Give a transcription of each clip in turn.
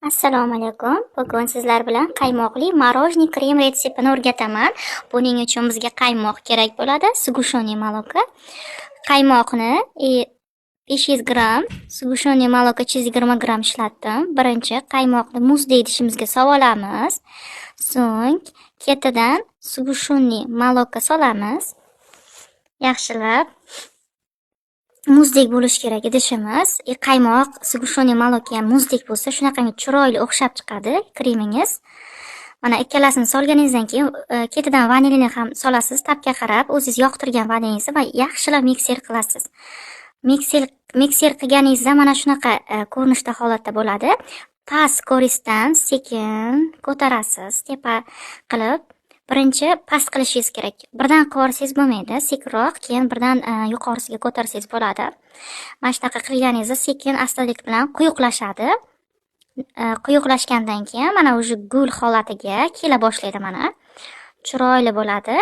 Assalomu alaykum. Bugun sizlar bilan qaymoqli morojniy krem retseptini o'rgataman. Buning uchun bizga qaymoq kerak bo'ladi, sgushonie молоко. Qaymoqni 500 gram, sgushonie молоко 320 gram ishlatdim. Birinchi qaymoqni muzdek idishimizga solib olamiz. So'ng ketidan sgushonie молоко solamiz. Yaxshilab muzdek bo'lishi kerak idishimiz. Qaymoq, sgushonie молоко ham muzdek bo'lsa, shunaqangi chiroyli o'xshab chiqadi kremingiz. Mana ikkalasini solganingizdan keyin ketidan vanilini ham solasiz, tapga qarab, o'zingiz yoqtirgan vanilingizni va yaxshilab mikser qilasiz. Mikser qilganingizda mana shunaqa ko'rinishda holatda bo'ladi. Past ko'rishdan sekin ko'tarasiz, tepa qilib. Birinchi past qilishingiz kerak. Birdan qilib bo'lmaydi, sekinroq, keyin birdan yuqorisiga ko'tarsangiz bo'ladi. Mana shunaqa qilganingizda sekin astalik bilan quyuqlashadi. Quyuqlashgandan keyin mana o'sha gul holatiga kela boshlaydi mana. Chiroyli bo'ladi.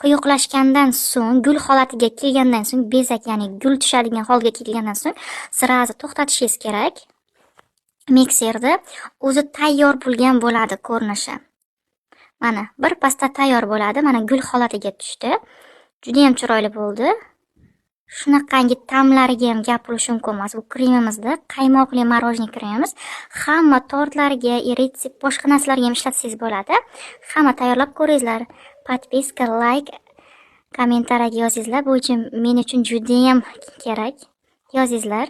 Quyuqlashgandan so'ng, gul holatiga kelgandan so'ng bezak, ya'ni gul tushadigan holga kelgandan so'ng sirazi to'xtatishingiz kerak. Mikserda o'zi tayyor bo'lgan bo'ladi ko'rinishi. Mana bir pasda tayyor bo'ladi. Mana gul holatiga tushdi. Juda ham chiroyli bo'ldi. Shunaqangi ta'mlariga ham gapirish mumkin emas. Bu kremimizda qaymoqli morojniy kremimiz. Hamma tortlarga, retsept boshqa narsalarga ham ishlatsangiz bo'ladi. Hamma tayyorlab ko'ringizlar. Podpiska, like, kommentariyaga yozingizlar. Bu uchun men uchun juda ham kerak. Yozingizlar.